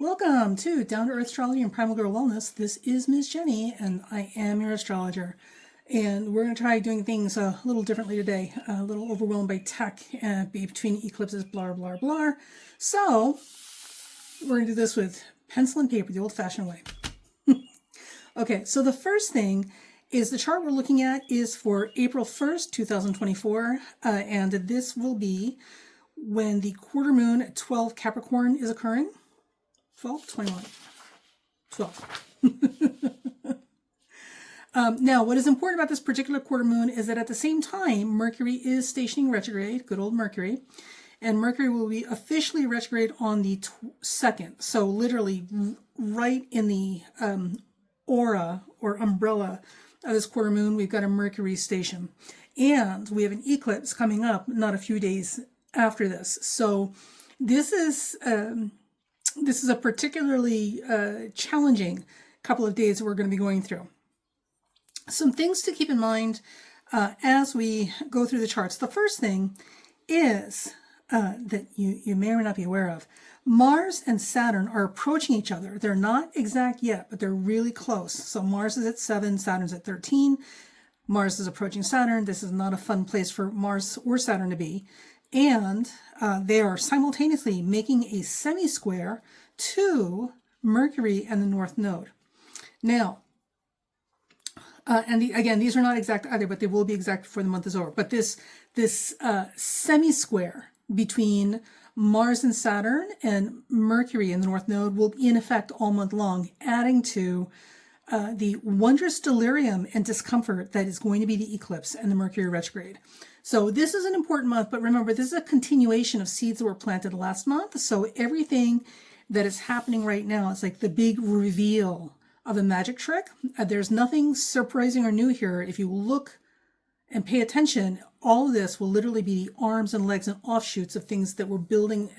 Welcome to Down to Earth Astrology and Primal Girl Wellness. This is Ms. Jenny, and I am your astrologer. And we're going to try doing things a little differently today. A little overwhelmed by tech between eclipses, blah, blah, blah. So we're going to do this with pencil and paper, the old-fashioned way. Okay, so the first thing is the chart we're looking at is for April 1st, 2024. And this will be when the quarter moon at 12 Capricorn is occurring. 12, 21, 12. Now, what is important about this particular quarter moon is that at the same time, Mercury is stationing retrograde, good old Mercury, and Mercury will be officially retrograde on the 2nd. So literally right in the aura or umbrella of this quarter moon, we've got a Mercury station. And we have an eclipse coming up not a few days after this. So this is a particularly challenging couple of days that we're going to be going through. Some things to keep in mind as we go through the charts. The first thing is that you may or may not be aware of. Mars and Saturn are approaching each other. They're not exact yet, but they're really close. So Mars is at 7, Saturn's at 13. Mars is approaching Saturn. This is not a fun place for Mars or Saturn to be. And they are simultaneously making a semi-square to Mercury and the North Node. Now, again, these are not exact either, but they will be exact before the month is over. But this semi-square between Mars and Saturn and Mercury and the North Node will be in effect all month long, adding to the wondrous delirium and discomfort that is going to be the eclipse and the Mercury retrograde. So this is an important month, but remember, this is a continuation of seeds that were planted last month. So everything that is happening right now is like the big reveal of a magic trick. There's nothing surprising or new here. If you look and pay attention, all of this will literally be the arms and legs and offshoots of things that we're building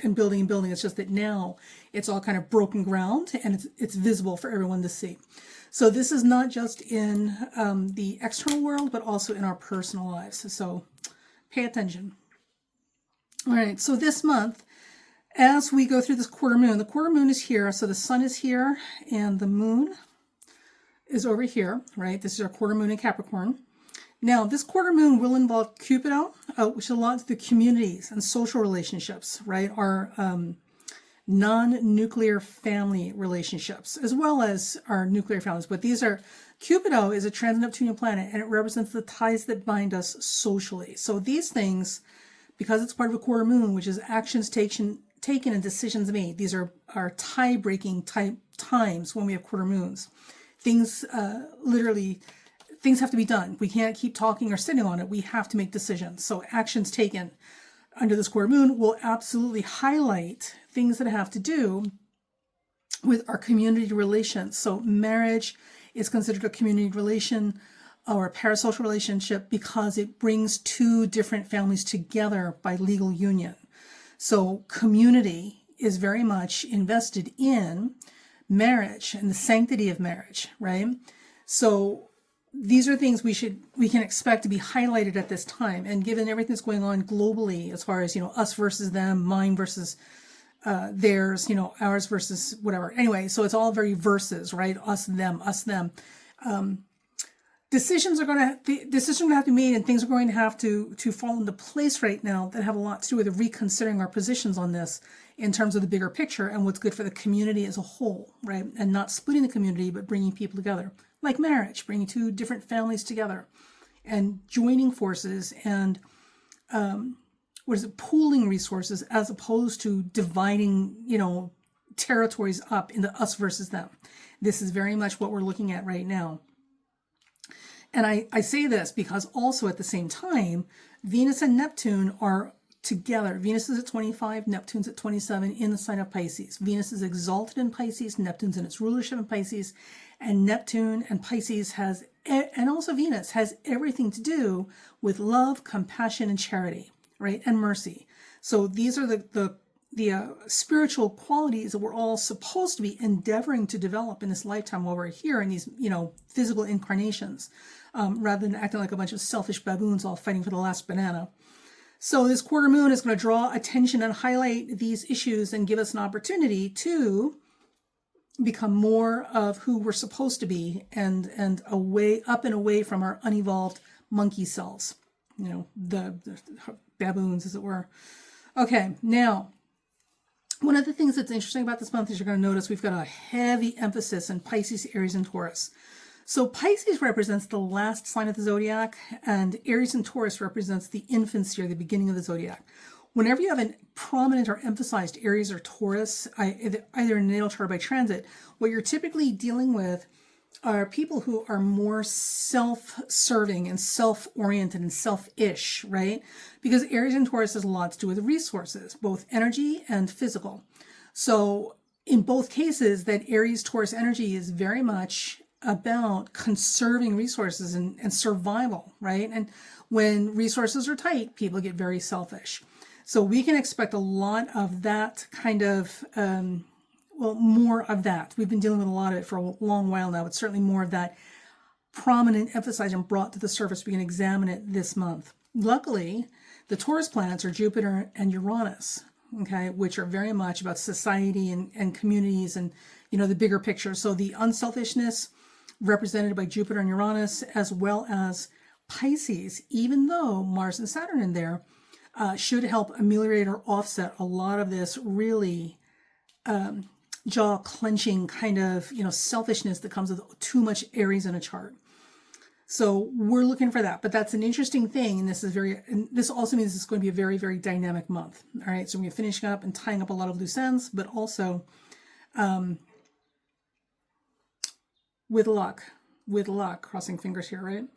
and building and building. It's just that now it's all kind of broken ground and it's visible for everyone to see. So this is not just in the external world, but also in our personal lives. So pay attention. All right, so this month, as we go through this quarter moon, the quarter moon is here. So the sun is here and the moon is over here, right? This is our quarter moon in Capricorn. Now, this quarter moon will involve Cupido, which is a lot of the communities and social relationships, right? Our non-nuclear family relationships, as well as our nuclear families. But Cupido is a transneptunian planet, and it represents the ties that bind us socially. So these things, because it's part of a quarter moon, which is actions taken and decisions made, these are our tie-breaking type times when we have quarter moons. Things have to be done. We can't keep talking or sitting on it. We have to make decisions. So actions taken under this quarter moon will absolutely highlight things that have to do with our community relations. So marriage is considered a community relation or a parasocial relationship because it brings two different families together by legal union. So community is very much invested in marriage and the sanctity of marriage, right? So these are things we can expect to be highlighted at this time. And given everything that's going on globally, as far as, us versus them, mine versus theirs, ours versus whatever. Anyway, so it's all very versus, right? Us, them, us, them. Decisions are going to have to be made, and things are going to have to fall into place right now that have a lot to do with reconsidering our positions on this in terms of the bigger picture and what's good for the community as a whole, right? And not splitting the community, but bringing people together. Like marriage, bringing two different families together and joining forces and pooling resources as opposed to dividing, territories up into us versus them. This is very much what we're looking at right now. And I say this because also at the same time, Venus and Neptune are together. Venus is at 25, Neptune's at 27 in the sign of Pisces. Venus is exalted in Pisces, Neptune's in its rulership in Pisces, and Neptune and Pisces and also Venus has everything to do with love, compassion, and charity, right? And mercy. So these are the spiritual qualities that we're all supposed to be endeavoring to develop in this lifetime while we're here in these, physical incarnations, rather than acting like a bunch of selfish baboons all fighting for the last banana. So this quarter moon is going to draw attention and highlight these issues and give us an opportunity to become more of who we're supposed to be and away, up and away from our unevolved monkey selves, you know, the baboons, as it were. Okay, now, one of the things that's interesting about this month is you're going to notice we've got a heavy emphasis in Pisces, Aries, and Taurus. So Pisces represents the last sign of the zodiac, and Aries and Taurus represents the infancy or the beginning of the zodiac. Whenever you have a prominent or emphasized Aries or Taurus, either in natal chart or by transit, what you're typically dealing with are people who are more self-serving and self-oriented and self-ish, right? Because Aries and Taurus has a lot to do with resources, both energy and physical. So in both cases, that Aries-Taurus energy is very much about conserving resources and survival, right? And when resources are tight, people get very selfish. So we can expect a lot of that kind of, more of that. We've been dealing with a lot of it for a long while now, but certainly more of that prominent, emphasized, and brought to the surface. We can examine it this month. Luckily, the Taurus planets are Jupiter and Uranus, okay, which are very much about society and communities and, you know, the bigger picture. So the unselfishness represented by Jupiter and Uranus, as well as Pisces, even though Mars and Saturn in there, should help ameliorate or offset a lot of this really jaw-clenching kind of, you know, selfishness that comes with too much Aries in a chart. So we're looking for that, but that's an interesting thing, and this also means it's going to be a very, very dynamic month. All right, so we're finishing up and tying up a lot of loose ends, but also with luck, crossing fingers here, right?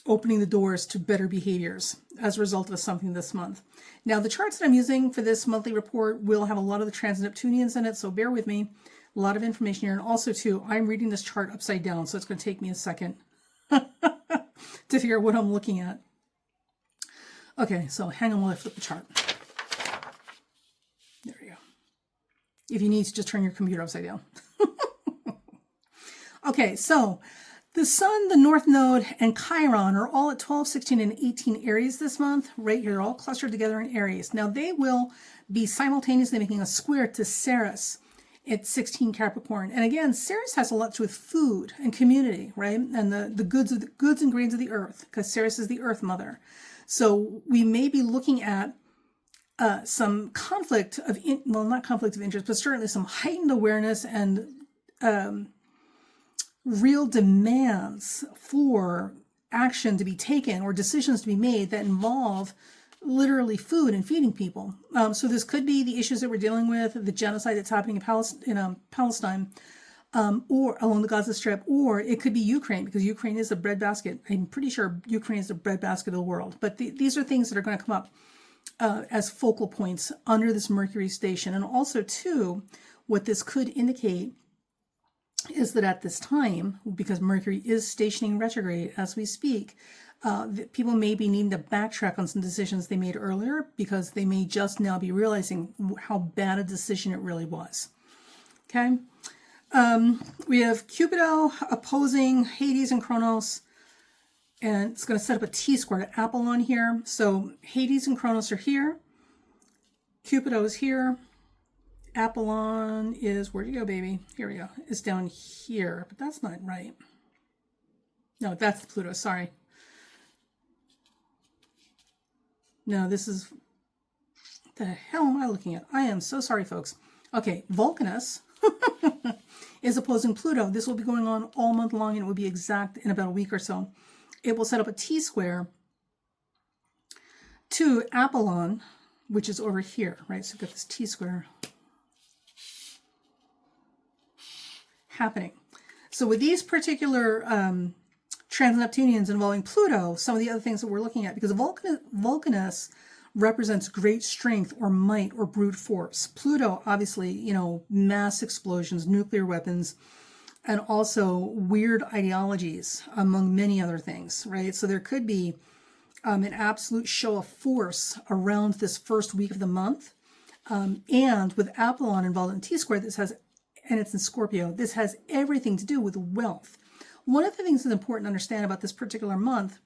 Opening the doors to better behaviors as a result of something this month. Now, the charts that I'm using for this monthly report will have a lot of the transneptunians in it, so bear with me. A lot of information here. And also, too, I'm reading this chart upside down, so it's going to take me a second to figure out what I'm looking at. Okay, so hang on while I flip the chart. There we go. If you need to, just turn your computer upside down. Okay, so the Sun, the North Node, and Chiron are all at 12, 16, and 18 Aries this month. Right here, they're all clustered together in Aries. Now, they will be simultaneously making a square to Ceres at 16 Capricorn. And again, Ceres has a lot to do with food and community, right? And the goods and grains of the earth, because Ceres is the earth mother. So we may be looking at some conflict of, not conflict of interest, but certainly some heightened awareness and real demands for action to be taken or decisions to be made that involve literally food and feeding people. So this could be the issues that we're dealing with, the genocide that's happening in Palestine, or along the Gaza Strip, or it could be Ukraine, because Ukraine is a breadbasket. I'm pretty sure Ukraine is the breadbasket of the world. But these are things that are going to come up as focal points under this Mercury station. And also, too, what this could indicate is that at this time, because Mercury is stationing retrograde as we speak, people may be needing to backtrack on some decisions they made earlier, because they may just now be realizing how bad a decision it really was. Okay. We have Cupido opposing Hades and Kronos, and it's going to set up a T-square to Apollon here. So Hades and Kronos are here. Cupido is here. Apollon is, where'd you go, baby? Here we go. It's down here, but that's not right. No, that's Pluto, sorry. No, this is, what the hell am I looking at? I am so sorry, folks. Okay, Vulcanus is opposing Pluto. This will be going on all month long, and it will be exact in about a week or so. It will set up a T-square to Apollon, which is over here, right? So we've got this T-square happening. So with these particular transneptunians involving Pluto, some of the other things that we're looking at, because Vulcanus represents great strength or might or brute force. Pluto, obviously, you know, mass explosions, nuclear weapons, and also weird ideologies, among many other things, right? So there could be an absolute show of force around this first week of the month. And with Apollon involved in T-square, this has, and it's in Scorpio, this has everything to do with wealth. One of the things that's important to understand about this particular month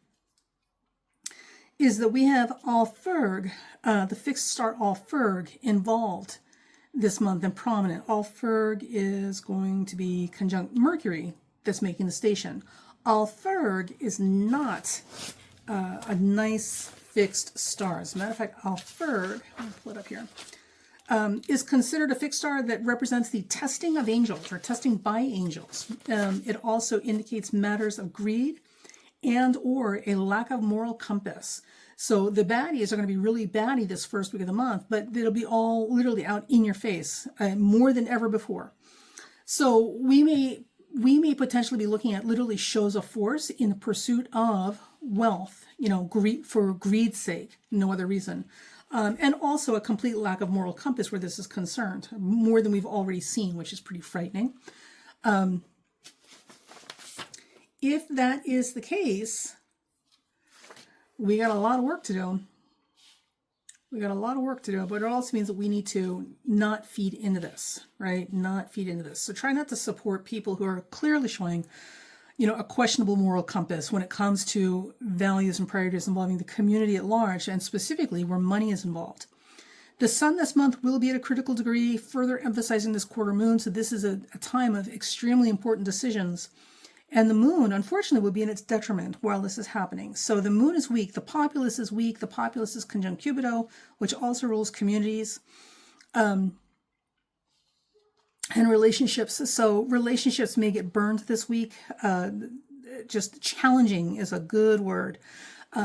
is that we have Alferg, the fixed star Alferg, involved this month and prominent. Alferg is going to be conjunct Mercury that's making the station. Alferg is not a nice fixed star. As a matter of fact, Alferg, I'll pull it up here, is considered a fixed star that represents the testing of angels or testing by angels. It also indicates matters of greed and or a lack of moral compass. So the baddies are going to be really batty this first week of the month, but it'll be all literally out in your face more than ever before. So we may potentially be looking at literally shows of force in the pursuit of wealth, greed, for greed's sake, no other reason. And also a complete lack of moral compass where this is concerned, more than we've already seen, which is pretty frightening. If that is the case, we got a lot of work to do. We got a lot of work to do, but it also means that we need to not feed into this, right? Not feed into this. So try not to support people who are clearly showing, a questionable moral compass when it comes to values and priorities involving the community at large, and specifically where money is involved. The sun this month will be at a critical degree, further emphasizing this quarter moon. So this is a time of extremely important decisions. And the moon, unfortunately, will be in its detriment while this is happening. So the moon is weak. The populace is weak. The populace is conjunct Cupido, which also rules communities and relationships. So relationships may get burned this week. Just challenging is a good word.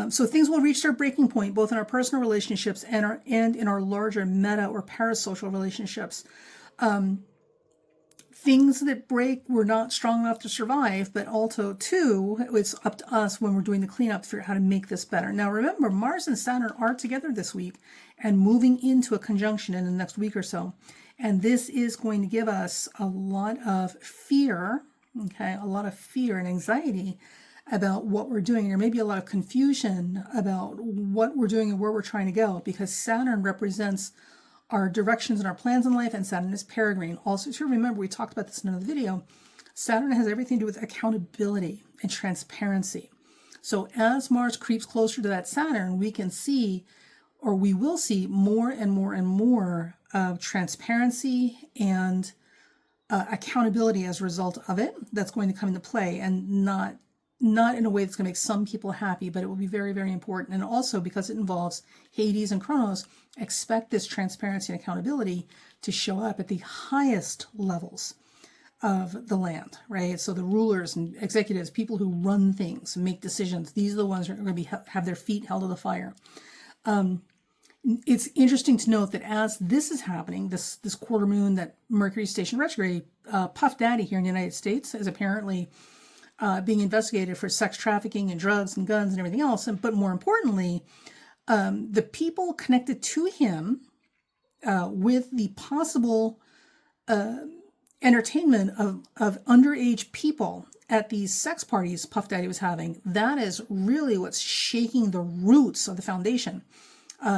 So things will reach their breaking point, both in our personal relationships and in our larger meta or parasocial relationships. Things that break, we're not strong enough to survive, but also, too, it's up to us when we're doing the cleanup to figure out how to make this better. Now, remember, Mars and Saturn are together this week and moving into a conjunction in the next week or so. And this is going to give us a lot of fear, okay, a lot of fear and anxiety about what we're doing. There may be a lot of confusion about what we're doing and where we're trying to go, because Saturn represents our directions and our plans in life, and Saturn is peregrine. Also, to remember, we talked about this in another video, Saturn has everything to do with accountability and transparency. So as Mars creeps closer to that Saturn, we can see, or we will see, more and more and more of transparency and accountability as a result of it. That's going to come into play, and not in a way that's going to make some people happy, but it will be very, very important. And also, because it involves Hades and Kronos, expect this transparency and accountability to show up at the highest levels of the land, right? So the rulers and executives, people who run things, make decisions, these are the ones who are going to have their feet held to the fire. It's interesting to note that as this is happening, this quarter moon that Mercury stationed retrograde, Puff Daddy here in the United States is apparently being investigated for sex trafficking and drugs and guns and everything else. But more importantly, the people connected to him with the possible entertainment of underage people at these sex parties Puff Daddy was having, that is really what's shaking the roots of the foundation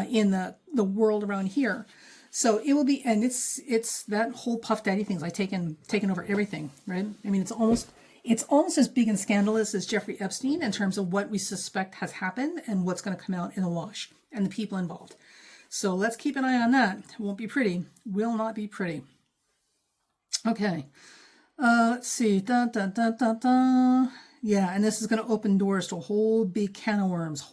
in the world around here. So it will be, and it's that whole Puff Daddy thing's like taken over everything, right? I mean, it's almost as big and scandalous as Jeffrey Epstein in terms of what we suspect has happened and what's going to come out in the wash and the people involved. So let's keep an eye on that. It won't be pretty. Will not be pretty. Okay. Let's see. Yeah, and this is going to open doors to a whole big can of worms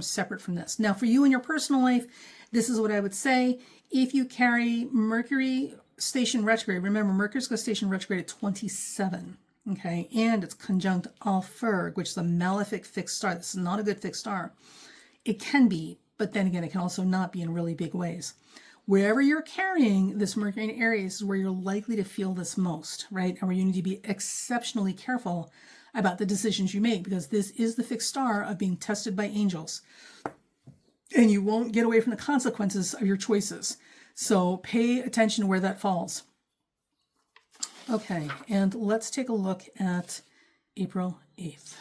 separate from this. Now, for you in your personal life, this is what I would say. If you carry Mercury station retrograde, remember, Mercury's going to station retrograde at 27. Okay, and it's conjunct Alferg, which is a malefic fixed star. This is not a good fixed star. It can be, but then again, it can also not be in really big ways. Wherever you're carrying this Mercury in Aries is where you're likely to feel this most, right? And where you need to be exceptionally careful about the decisions you make, because this is the fixed star of being tested by angels. And you won't get away from the consequences of your choices. So pay attention to where that falls. Okay, and let's take a look at April 8th.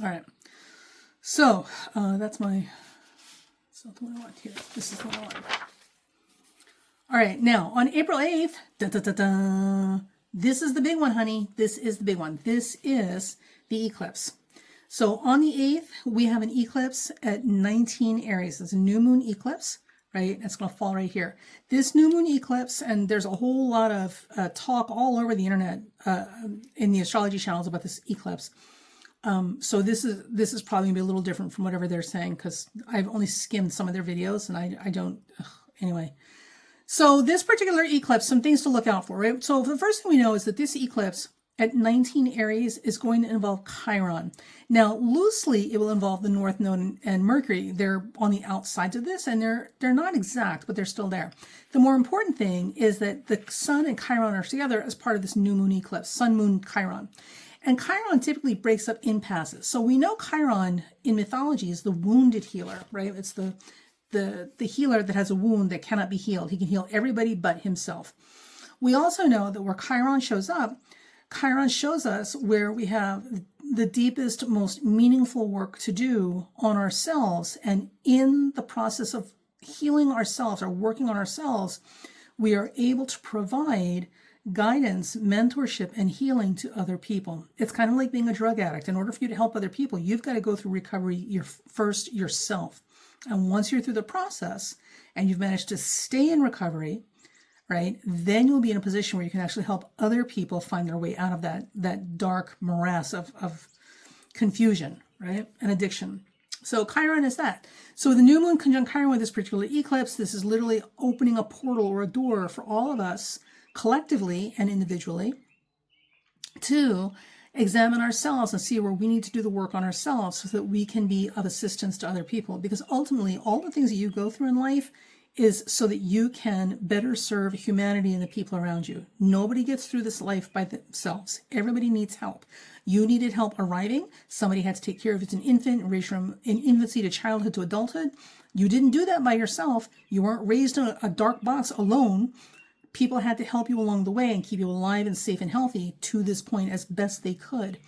All right, so that's not the one I want here. This is the one I want. All right, now on April 8th, da, da, da, da, this is the big one, honey. This is the big one. This is the eclipse. So on the 8th, we have an eclipse at 19 Aries. It's a new moon eclipse, right? It's going to fall right here. This new moon eclipse, and there's a whole lot of talk all over the internet in the astrology channels about this eclipse. So this is probably going to be a little different from whatever they're saying, because I've only skimmed some of their videos and I don't, anyway. So this particular eclipse, some things to look out for, right? So the first thing we know is that this eclipse at 19 Aries is going to involve Chiron. Now, loosely, it will involve the North Node and Mercury. They're on the outsides of this, and they're not exact, but they're still there. The more important thing is that the Sun and Chiron are together as part of this new moon eclipse, Sun, Moon, Chiron. And Chiron typically breaks up impasses. So we know Chiron in mythology is the wounded healer, right? It's the healer that has a wound that cannot be healed. He can heal everybody but himself. We also know that where Chiron shows up, Chiron shows us where we have the deepest, most meaningful work to do on ourselves. And in the process of healing ourselves or working on ourselves, we are able to provide guidance, mentorship, and healing to other people. It's kind of like being a drug addict. In order for you to help other people, you've got to go through recovery first yourself. And once you're through the process and you've managed to stay in recovery, right, then you'll be in a position where you can actually help other people find their way out of that dark morass of confusion, right, and addiction. So Chiron is that. So the new moon conjunct Chiron with this particular eclipse, this is literally opening a portal or a door for all of us collectively and individually to examine ourselves and see where we need to do the work on ourselves so that we can be of assistance to other people. Because ultimately, all the things that you go through in life is so that you can better serve humanity and the people around you. Nobody gets through this life by themselves. Everybody needs help. You needed help arriving. Somebody had to take care of it as an infant, raise from infancy to childhood to adulthood. You didn't do that by yourself. You weren't raised in a dark box alone. People had to help you along the way and keep you alive and safe and healthy to this point as best they could.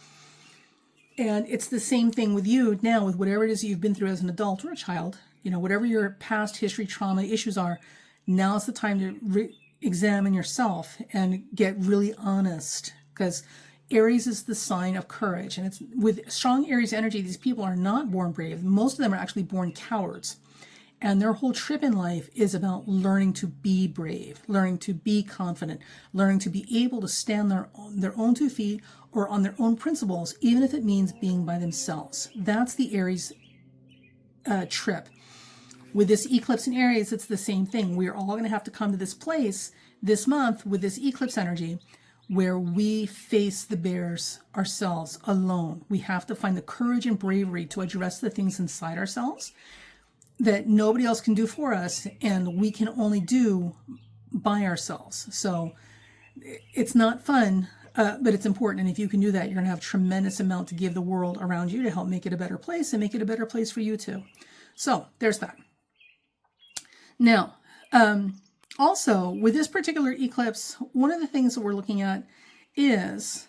And it's the same thing with you now, with whatever it is you've been through as an adult or a child. You know, whatever your past history, trauma, issues are, now's the time to examine yourself and get really honest. Because Aries is the sign of courage. And it's with strong Aries energy, these people are not born brave. Most of them are actually born cowards. And their whole trip in life is about learning to be brave, learning to be confident, learning to be able to stand on their own 2 feet or on their own principles, even if it means being by themselves. That's the Aries trip. With this eclipse in Aries, it's the same thing. We are all going to have to come to this place this month with this eclipse energy where we face the bears ourselves alone. We have to find the courage and bravery to address the things inside ourselves that nobody else can do for us, and we can only do by ourselves. So it's not fun, but it's important. And if you can do that, you're going to have a tremendous amount to give the world around you to help make it a better place and make it a better place for you too. So there's that. Now, also with this particular eclipse, one of the things that we're looking at is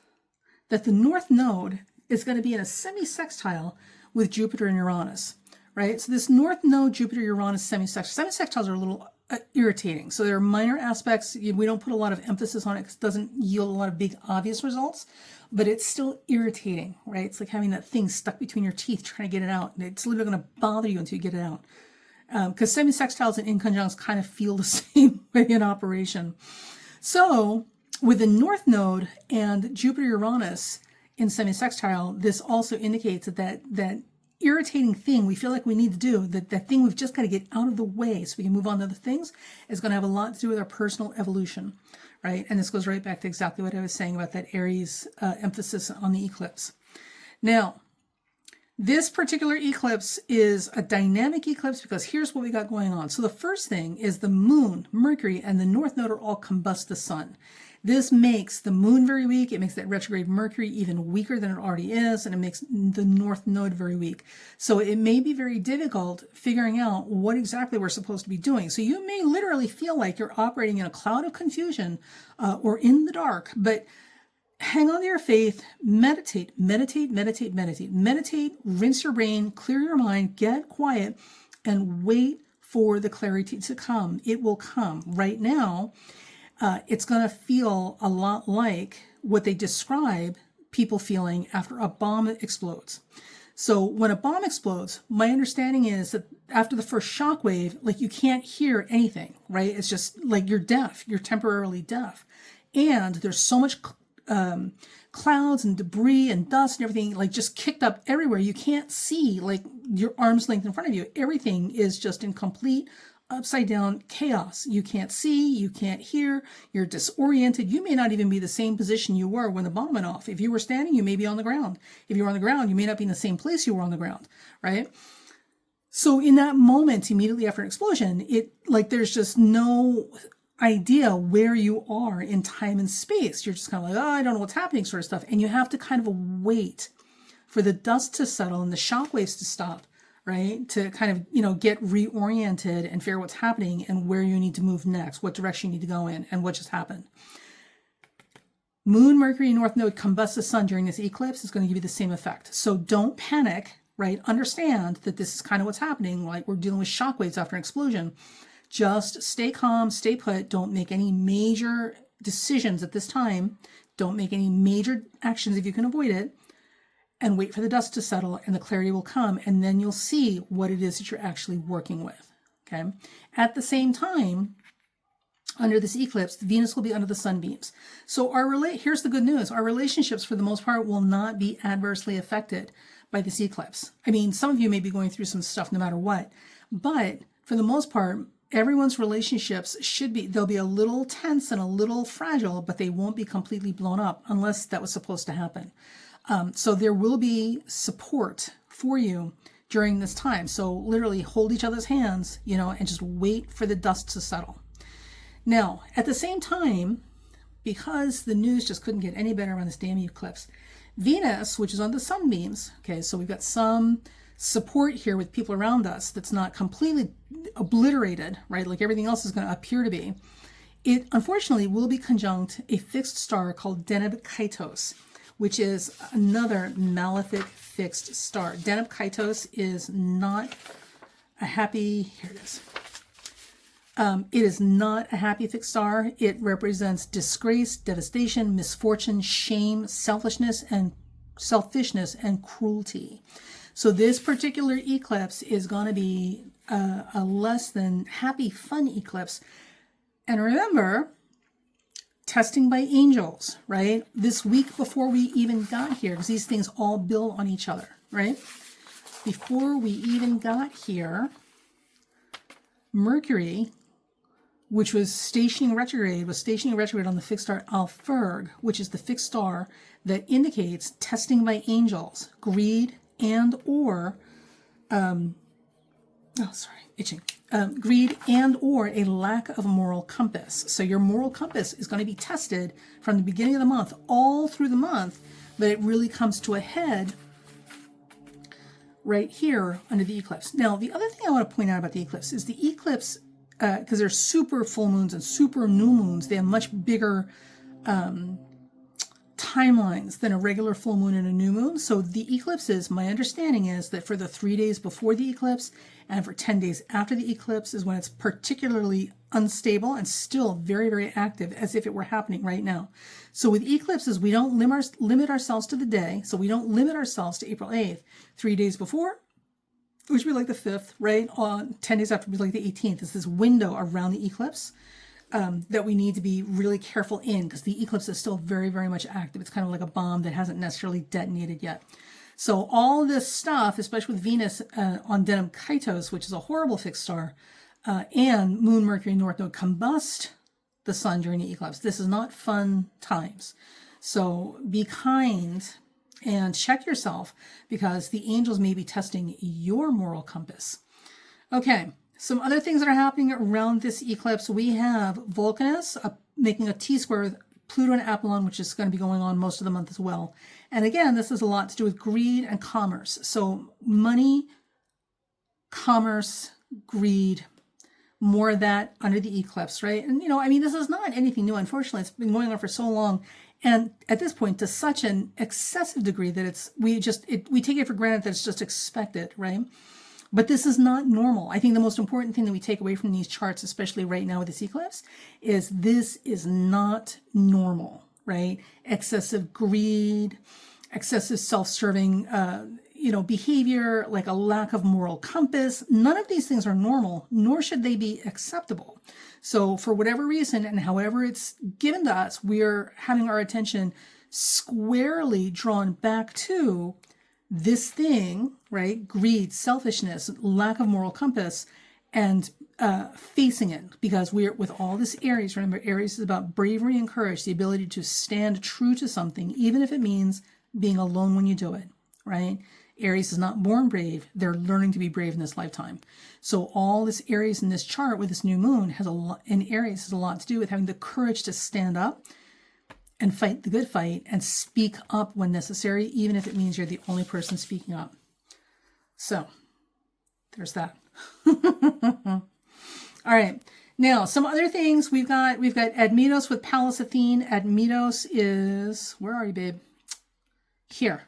that the North Node is going to be in a semi-sextile with Jupiter and Uranus. Right? So this North Node, Jupiter, Uranus, semi-sextiles are a little irritating. So there are minor aspects. We don't put a lot of emphasis on it because it doesn't yield a lot of big, obvious results, but it's still irritating, right? It's like having that thing stuck between your teeth trying to get it out. It's literally going to bother you until you get it out. Because semi-sextiles and inconjuncts kind of feel the same way in operation. So with the North Node and Jupiter, Uranus in semi-sextile, this also indicates that irritating thing we feel like we need to do, that thing we've just got to get out of the way so we can move on to other things, is going to have a lot to do with our personal evolution, right? And this goes right back to exactly what I was saying about that Aries emphasis on the eclipse. Now, this particular eclipse is a dynamic eclipse because here's what we got going on. So the first thing is the moon, Mercury, and the North Node are all combust the sun. This makes the moon very weak. It makes that retrograde Mercury even weaker than it already is, and it makes the North Node very weak. So it may be very difficult figuring out what exactly we're supposed to be doing. So you may literally feel like you're operating in a cloud of confusion or in the dark, but hang on to your faith, meditate, rinse your brain, clear your mind, get quiet, and wait for the clarity to come. It will come. Right now, it's going to feel a lot like what they describe people feeling after a bomb explodes. So when a bomb explodes, my understanding is that after the first shock wave, like you can't hear anything, right? It's just like you're deaf, you're temporarily deaf. And there's so much clouds and debris and dust and everything like just kicked up everywhere. You can't see like your arm's length in front of you. Everything is just in complete upside down chaos. You can't see, you can't hear, you're disoriented. You may not even be the same position you were when the bomb went off. If you were standing, you may be on the ground. If you were on the ground, you may not be in the same place you were on the ground, right? So in that moment, immediately after an explosion, there's just no idea where you are in time and space. You're just kind of like, oh, I don't know what's happening sort of stuff. And you have to kind of wait for the dust to settle and the shock waves to stop, right? To kind of, get reoriented and figure out what's happening and where you need to move next, what direction you need to go in, and what just happened. Moon, Mercury, North Node combusts the sun during this eclipse is going to give you the same effect. So don't panic, right? Understand that this is kind of what's happening. Like we're dealing with shock waves after an explosion. Just stay calm, stay put. Don't make any major decisions at this time. Don't make any major actions if you can avoid it. And wait for the dust to settle and the clarity will come. And then you'll see what it is that you're actually working with. Okay. At the same time, under this eclipse, Venus will be under the sunbeams. So here's the good news. Our relationships, for the most part, will not be adversely affected by this eclipse. I mean, some of you may be going through some stuff no matter what. But for the most part, everyone's relationships they'll be a little tense and a little fragile, but they won't be completely blown up unless that was supposed to happen. So there will be support for you during this time. So literally hold each other's hands, and just wait for the dust to settle. Now, at the same time, because the news just couldn't get any better on this damn eclipse, Venus, which is on the sunbeams, okay, so we've got some support here with people around us that's not completely obliterated, right? Like everything else is going to appear to be. It unfortunately will be conjunct a fixed star called Deneb Kaitos, which is another malefic fixed star. Deneb Kaitos is not a happy, here it is. It is not a happy fixed star. It represents disgrace, devastation, misfortune, shame, selfishness, and cruelty. So this particular eclipse is going to be a less than happy, fun eclipse. And remember, testing by angels, right? This week before we even got here, because these things all build on each other, right? Before we even got here, Mercury, which was stationing retrograde on the fixed star Alfurg, which is the fixed star that indicates testing by angels, greed and or, greed and or a lack of moral compass. So your moral compass is going to be tested from the beginning of the month all through the month, but it really comes to a head right here under the eclipse. Now, the other thing I want to point out about the eclipse is the eclipse, because they're super full moons and super new moons, they have much bigger timelines than a regular full moon and a new moon. So the eclipses, my understanding is that for the 3 days before the eclipse and for 10 days after the eclipse is when it's particularly unstable and still very, very active as if it were happening right now. So with eclipses, we don't limit ourselves to the day. So we don't limit ourselves to April 8th. 3 days before, which would be like the 5th, right? On 10 days after would be like the 18th. Is this window around the eclipse that we need to be really careful in, because the eclipse is still very, very much active. It's kind of like a bomb that hasn't necessarily detonated yet. So all this stuff, especially with Venus on Deneb Kaitos, which is a horrible fixed star, and Moon, Mercury, North Node combust the sun during the eclipse. This is not fun times. So be kind and check yourself, because the angels may be testing your moral compass. Okay, some other things that are happening around this eclipse. We have Vulcanus making a T-square with Pluto and Apollon, which is going to be going on most of the month as well. And again, this has a lot to do with greed and commerce. So money, commerce, greed, more of that under the eclipse, right? And, this is not anything new. Unfortunately, it's been going on for so long. And at this point, to such an excessive degree that we take it for granted that it's just expected, right? But this is not normal. I think the most important thing that we take away from these charts, especially right now with this eclipse, is this is not normal, right? Excessive greed, excessive self-serving, behavior, like a lack of moral compass. None of these things are normal, nor should they be acceptable. So for whatever reason and however it's given to us, we're having our attention squarely drawn back to this thing, right? Greed, selfishness, lack of moral compass, and facing it, because we're with all this Aries. Remember, Aries is about bravery and courage, the ability to stand true to something, even if it means being alone when you do it, right? Aries is not born brave. They're learning to be brave in this lifetime. So all this Aries in this chart with this new moon has a lot, in Aries has a lot to do with having the courage to stand up and fight the good fight and speak up when necessary, even if it means you're the only person speaking up. So there's that. All right. Now, some other things we've got Admetos with Pallas Athene. Admetos is, where are you, babe? Here.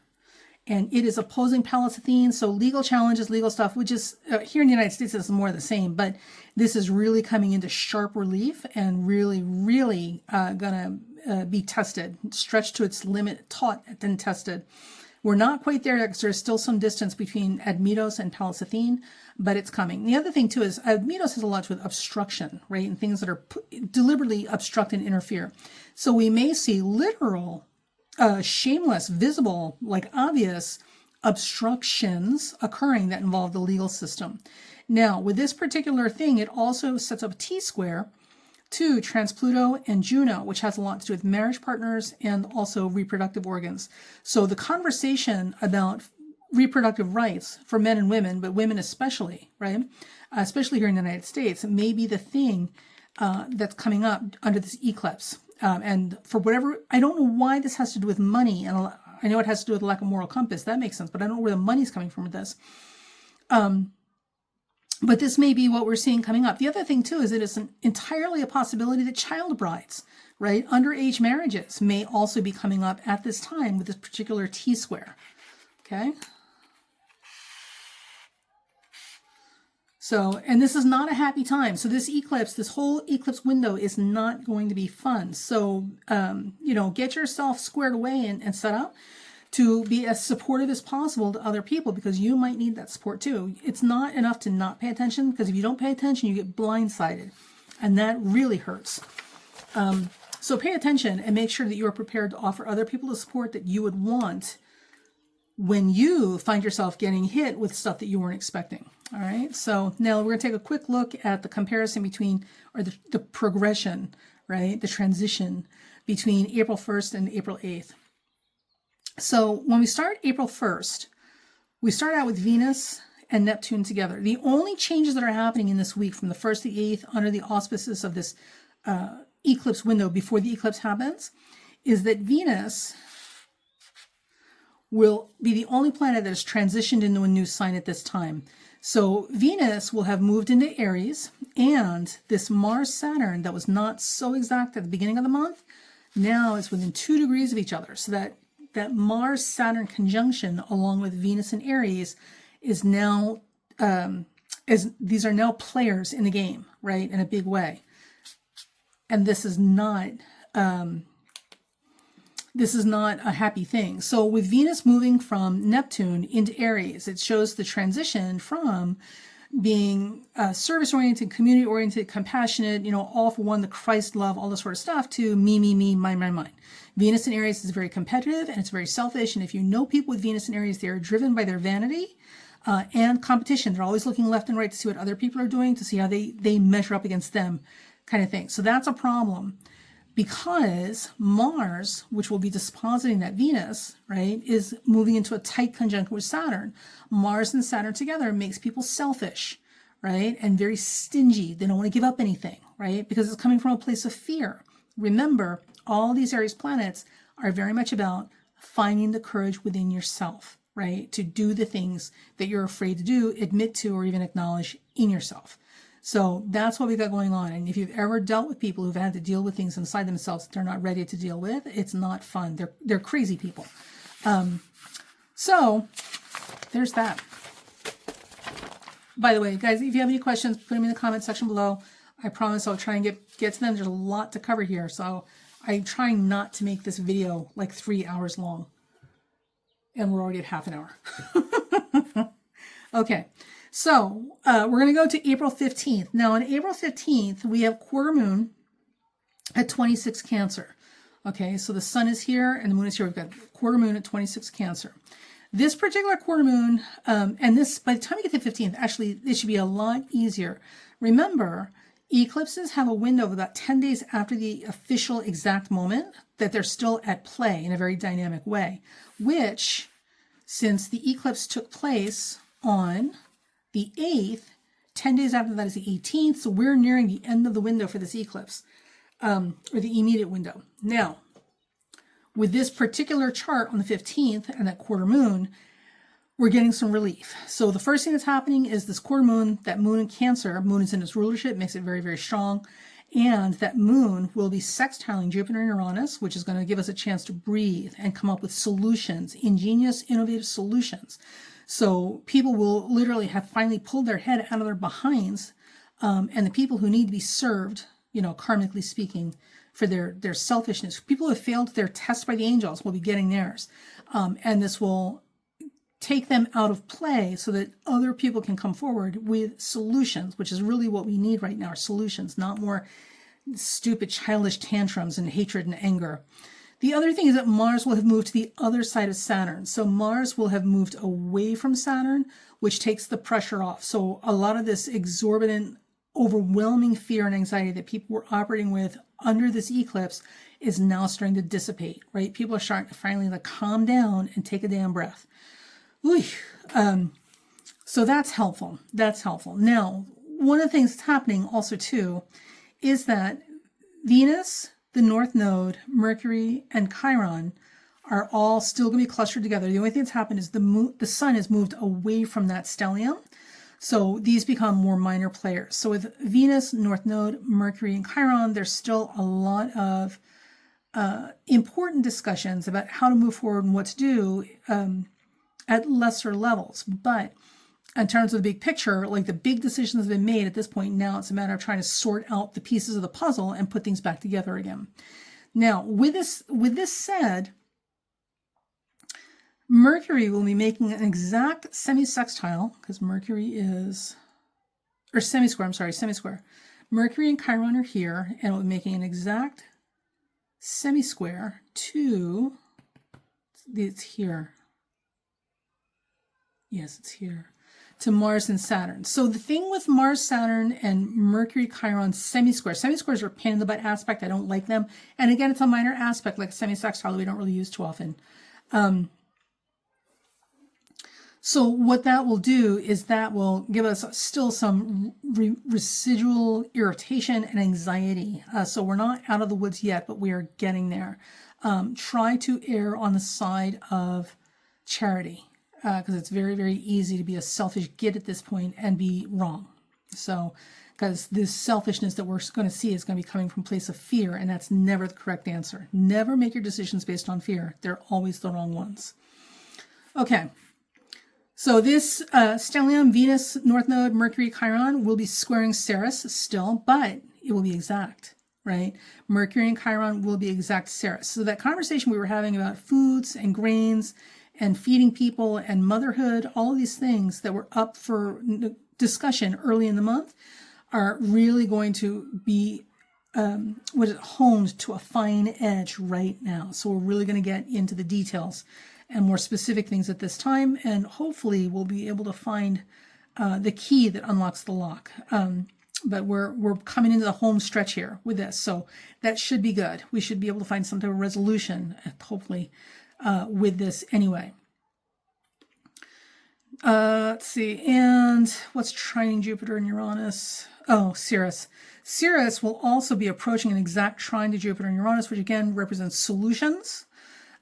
And it is opposing Pallas Athene. So legal challenges, legal stuff, which is here in the United States, is more the same. But this is really coming into sharp relief and really, really going to be tested, stretched to its limit, taught and then tested. We're not quite there because there's still some distance between Admetos and Pallas Athene, but it's coming. The other thing, too, is Admetos has a lot to do with obstruction, right? And things that are deliberately obstruct and interfere. So we may see literal shameless, visible, like obvious obstructions occurring that involve the legal system. Now, with this particular thing, it also sets up a T-square to Trans-Pluto and Juno, which has a lot to do with marriage partners and also reproductive organs. So the conversation about reproductive rights for men and women, but women especially, right? Especially here in the United States, may be the thing that's coming up under this eclipse. And for whatever, I don't know why this has to do with money. And I know it has to do with lack of moral compass. That makes sense, but I don't know where the money's coming from with this. But this may be what we're seeing coming up. The other thing, too, is it is entirely a possibility that child brides, right, underage marriages may also be coming up at this time with this particular T-square, okay? So, and this is not a happy time. So this eclipse, this whole eclipse window is not going to be fun. So, get yourself squared away and set up to be as supportive as possible to other people, because you might need that support too. It's not enough to not pay attention, because if you don't pay attention, you get blindsided, and that really hurts. So pay attention and make sure that you are prepared to offer other people the support that you would want when you find yourself getting hit with stuff that you weren't expecting. All right, so now we're going to take a quick look at the comparison between, or the progression, right, the transition between April 1st and April 8th. So when we start April 1st, we start out with Venus and Neptune together. The only changes that are happening in this week from the 1st to the 8th under the auspices of this eclipse window before the eclipse happens is that Venus will be the only planet that has transitioned into a new sign at this time. So Venus will have moved into Aries, and this Mars-Saturn that was not so exact at the beginning of the month now is within 2 degrees of each other. So that Mars-Saturn conjunction along with Venus and Aries is now, these are now players in the game, right, in a big way. And this is not a happy thing. So with Venus moving from Neptune into Aries, it shows the transition from being service-oriented, community-oriented, compassionate, all for one, the Christ love, all this sort of stuff, to me, mine. Venus in Aries is very competitive and it's very selfish. And if you know people with Venus in Aries, they are driven by their vanity and competition. They're always looking left and right to see what other people are doing, to see how they measure up against them, kind of thing. So that's a problem, because Mars, which will be dispositing that Venus, right, is moving into a tight conjunction with Saturn. Mars and Saturn together makes people selfish, right, and very stingy. They don't want to give up anything, right, because it's coming from a place of fear. Remember, all these Aries planets are very much about finding the courage within yourself, right, to do the things that you're afraid to do, admit to, or even acknowledge in yourself. So that's what we got going on. And if you've ever dealt with people who've had to deal with things inside themselves that they're not ready to deal with, it's not fun. They're crazy people. So there's that. By the way, guys, if you have any questions, put them in the comment section below. I promise I'll try and get to them. There's a lot to cover here, so I'm trying not to make this video like 3 hours long. And we're already at half an hour. Okay, so we're going to go to April 15th. Now, on April 15th, we have quarter moon at 26 Cancer. Okay, so the sun is here and the moon is here. We've got quarter moon at 26 Cancer. This particular quarter moon, and this, by the time we get to the 15th, actually, this should be a lot easier. Remember, eclipses have a window of about 10 days after the official exact moment that they're still at play in a very dynamic way, which, since the eclipse took place on the 8th, 10 days after that is the 18th, so we're nearing the end of the window for this eclipse, or the immediate window. Now, with this particular chart on the 15th and that quarter moon, we're getting some relief. So the first thing that's happening is this quarter moon, that moon in Cancer, moon is in its rulership, makes it very, very strong. And that moon will be sextiling Jupiter and Uranus, which is going to give us a chance to breathe and come up with solutions, ingenious, innovative solutions. So people will literally have finally pulled their head out of their behinds, and the people who need to be served, you know, karmically speaking, for their selfishness. People who have failed their test by the angels will be getting theirs. And this will take them out of play so that other people can come forward with solutions, which is really what we need right now, are solutions, not more stupid, childish tantrums and hatred and anger. The other thing is that Mars will have moved to the other side of Saturn. So Mars will have moved away from Saturn, which takes the pressure off. So a lot of this exorbitant, overwhelming fear and anxiety that people were operating with under this eclipse is now starting to dissipate, right? People are starting to finally like calm down and take a damn breath. So that's helpful. That's helpful. Now, one of the things that's happening also too is that Venus, the North Node, Mercury, and Chiron are all still going to be clustered together. The only thing that's happened is the sun has moved away from that stellium. So these become more minor players. So with Venus, North Node, Mercury, and Chiron, there's still a lot of important discussions about how to move forward and what to do at lesser levels. But in terms of the big picture, like the big decisions have been made at this point. Now it's a matter of trying to sort out the pieces of the puzzle and put things back together again. Now, with this said, Mercury will be making an exact semi-sextile, because Mercury is, or semi-square, I'm sorry, semi-square. Mercury and Chiron are here, and it will be making an exact semi-square to, it's here. Yes, it's here. To Mars and Saturn. So the thing with Mars, Saturn, and Mercury, Chiron semi-squares. Semi-squares are a pain in the butt aspect. I don't like them. And again, it's a minor aspect, like a semi-sextile that we don't really use too often. So what that will do is that will give us still some residual irritation and anxiety. So we're not out of the woods yet, but we are getting there. Try to err on the side of charity, because it's very, very easy to be a selfish git at this point and be wrong. So, because this selfishness that we're going to see is going to be coming from a place of fear, and that's never the correct answer. Never make your decisions based on fear. They're always the wrong ones. Okay. So this stellium, Venus, North Node, Mercury, Chiron will be squaring Ceres still, but it will be exact, right? Mercury and Chiron will be exact Ceres. So that conversation we were having about foods and grains and feeding people and motherhood, all of these things that were up for discussion early in the month are really going to be honed to a fine edge right now. So we're really going to get into the details and more specific things at this time, and hopefully we'll be able to find the key that unlocks the lock. But we're coming into the home stretch here with this, so that should be good. We should be able to find some type of resolution, hopefully, with this anyway. Let's see, and what's trining Jupiter and Uranus? Oh, Ceres. Ceres will also be approaching an exact trine to Jupiter and Uranus, which again represents solutions.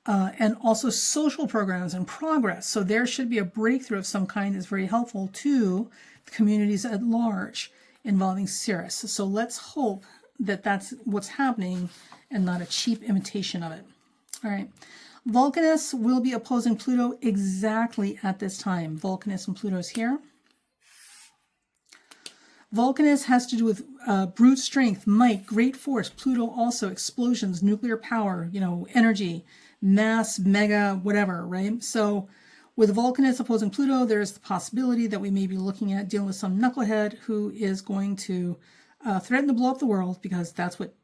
And also social programs and progress. So there should be a breakthrough of some kind that's very helpful to the communities at large involving Ceres. So let's hope that that's what's happening and not a cheap imitation of it. All right. Vulcanus will be opposing Pluto exactly at this time. Vulcanus and Pluto is here. Vulcanus has to do with brute strength, might, great force. Pluto also explosions, nuclear power, energy, mass, mega, whatever, right? So with Vulcanus opposing Pluto, there's the possibility that we may be looking at dealing with some knucklehead who is going to threaten to blow up the world, because that's what,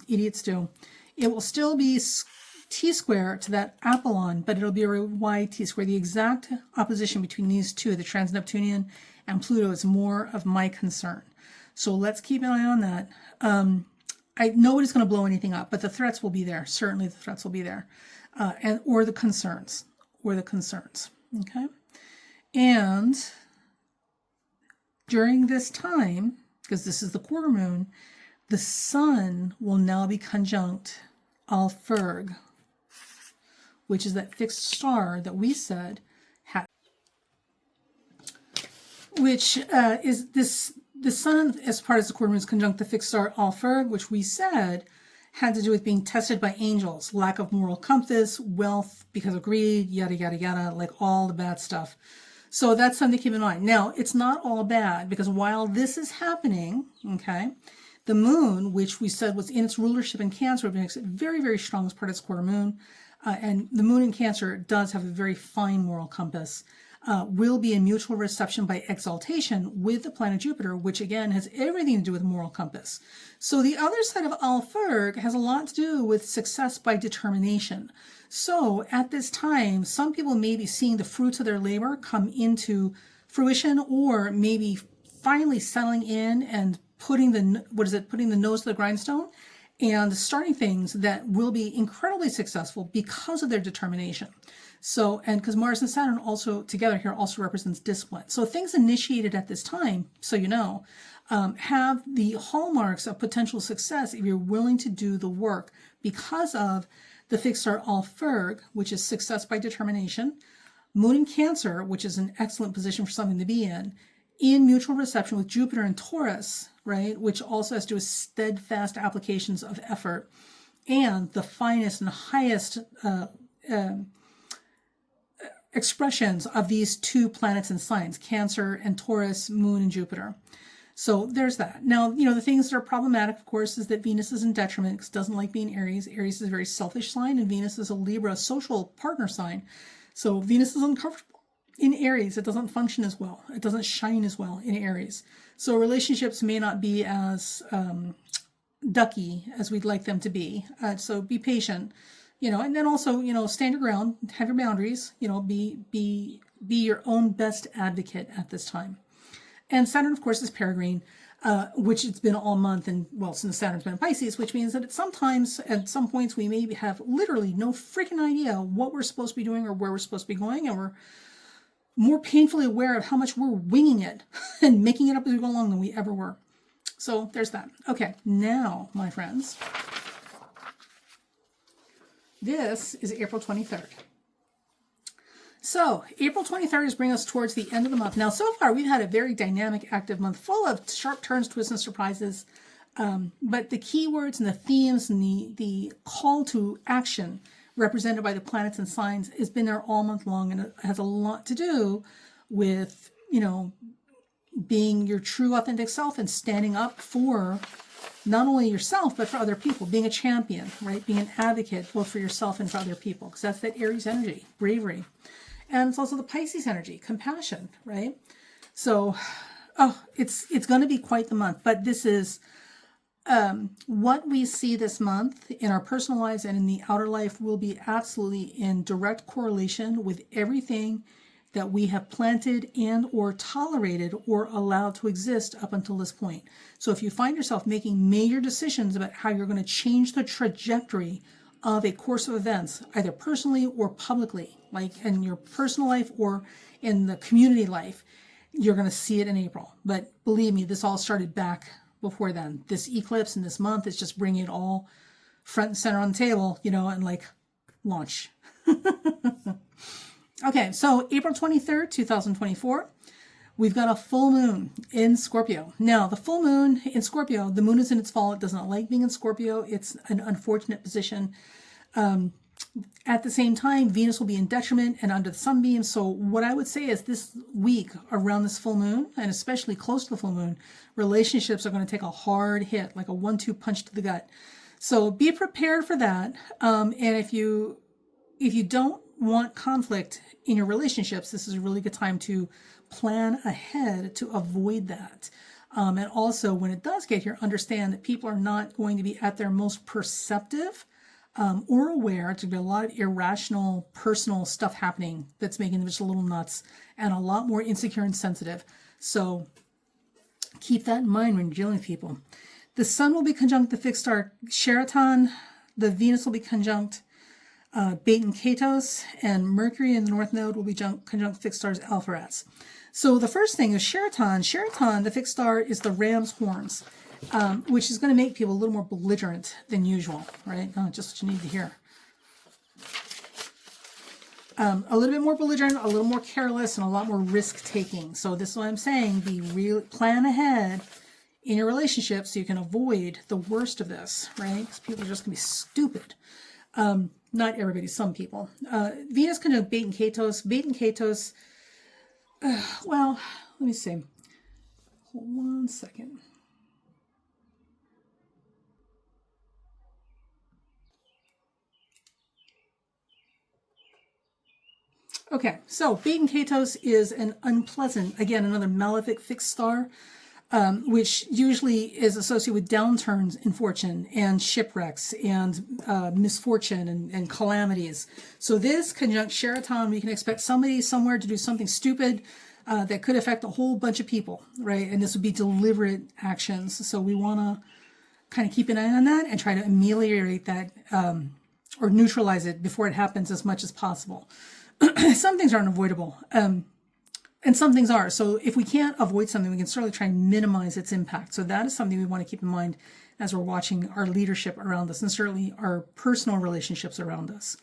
idiots do. It will still be T-square to that Apollon, but it'll be a wide T-square. The exact opposition between these two, the transneptunian and Pluto, is more of my concern. So let's keep an eye on that. Nobody's going to blow anything up, but the threats will be there. Certainly the threats will be there. Or the concerns. Okay? And during this time, because this is the quarter moon, the sun will now be conjunct Alphurg, which is that fixed star that we said which is this. The sun, as part of the quarter moon, is conjunct the fixed star Alphurg, which we said had to do with being tested by angels, lack of moral compass, wealth because of greed, yada, yada, yada, like all the bad stuff. So that's something to keep in mind. Now, it's not all bad, because while this is happening, okay, the moon, which we said was in its rulership in Cancer, makes it very, very strong as part of its quarter moon. And the moon in Cancer does have a very fine moral compass. Will be in mutual reception by exaltation with the planet Jupiter, which again has everything to do with moral compass. So the other side of Alphurg has a lot to do with success by determination. So at this time, some people may be seeing the fruits of their labor come into fruition, or maybe finally settling in and putting the nose to the grindstone and starting things that will be incredibly successful because of their determination. So, and because Mars and Saturn also together here also represents discipline. So things initiated at this time, so have the hallmarks of potential success if you're willing to do the work, because of the fixed star Alphurg, which is success by determination, Moon in Cancer, which is an excellent position for something to be in mutual reception with Jupiter and Taurus, right, which also has to do with steadfast applications of effort, and the finest and highest expressions of these two planets and signs, Cancer and Taurus, Moon and Jupiter. So there's that. Now, the things that are problematic, of course, is that Venus is in detriment because it doesn't like being Aries. Aries is a very selfish sign, and Venus is a Libra social partner sign. So Venus is uncomfortable in Aries. It doesn't function as well. It doesn't shine as well in Aries. So relationships may not be as ducky as we'd like them to be. So be patient. And then also, stand your ground, have your boundaries, be your own best advocate at this time. And Saturn, of course, is peregrine, which it's been all month, and since Saturn's been in Pisces, which means that at some points, we may have literally no freaking idea what we're supposed to be doing or where we're supposed to be going, and we're more painfully aware of how much we're winging it and making it up as we go along than we ever were. So there's that. Okay, now, my friends, this is April 23rd. So April 23rd is bringing us towards the end of the month. Now, so far, we've had a very dynamic, active month full of sharp turns, twists, and surprises. But the keywords and the themes and the call to action represented by the planets and signs has been there all month long. And it has a lot to do with, being your true, authentic self and standing up for not only yourself, but for other people, being a champion, right? Being an advocate, both for yourself and for other people, because that's that Aries energy, bravery. And it's also the Pisces energy, compassion, right? So, it's going to be quite the month, but this is what we see this month in our personal lives and in the outer life will be absolutely in direct correlation with everything that we have planted and or tolerated or allowed to exist up until this point. So if you find yourself making major decisions about how you're going to change the trajectory of a course of events, either personally or publicly, like in your personal life or in the community life, you're going to see it in April. But believe me, this all started back before then. This eclipse in this month is just bringing it all front and center on the table, and launch. Okay, so April 23rd, 2024, we've got a full moon in Scorpio. Now, the full moon in Scorpio, the moon is in its fall. It does not like being in Scorpio. It's an unfortunate position. At the same time, Venus will be in detriment and under the sunbeam. So what I would say is this week around this full moon, and especially close to the full moon, relationships are going to take a hard hit, like a 1-2 punch to the gut. So be prepared for that. And if you don't want conflict in your relationships, this is a really good time to plan ahead to avoid that. And also, when it does get here, understand that people are not going to be at their most perceptive or aware. It's going to be a lot of irrational, personal stuff happening that's making them just a little nuts and a lot more insecure and sensitive. So keep that in mind when you're dealing with people. The Sun will be conjunct the fixed star Sheraton. The Venus will be conjunct Beta Catos, and Mercury in the North Node will be conjunct fixed stars Alpha-Rats. So the first thing is Sheraton. Sheraton, the fixed star, is the ram's horns, which is going to make people a little more belligerent than usual, right? Just what you need to hear. A little bit more belligerent, a little more careless, and a lot more risk-taking. So this is what I'm saying. Plan ahead in your relationship so you can avoid the worst of this, right? Because people are just going to be stupid. Not everybody, some people. Venus conjunct Beta Catos. Beta Catos, well, let me see. Hold 1 second. Okay, so Beta Catos is an unpleasant, again, another malefic fixed star, which usually is associated with downturns in fortune and shipwrecks and misfortune and calamities. So this conjunct Sheraton, we can expect somebody somewhere to do something stupid that could affect a whole bunch of people, right? And this would be deliberate actions. So we want to kind of keep an eye on that and try to ameliorate that or neutralize it before it happens as much as possible. Some things are unavoidable. And some things are. So if we can't avoid something, we can certainly try and minimize its impact. So that is something we want to keep in mind as we're watching our leadership around us and certainly our personal relationships around us.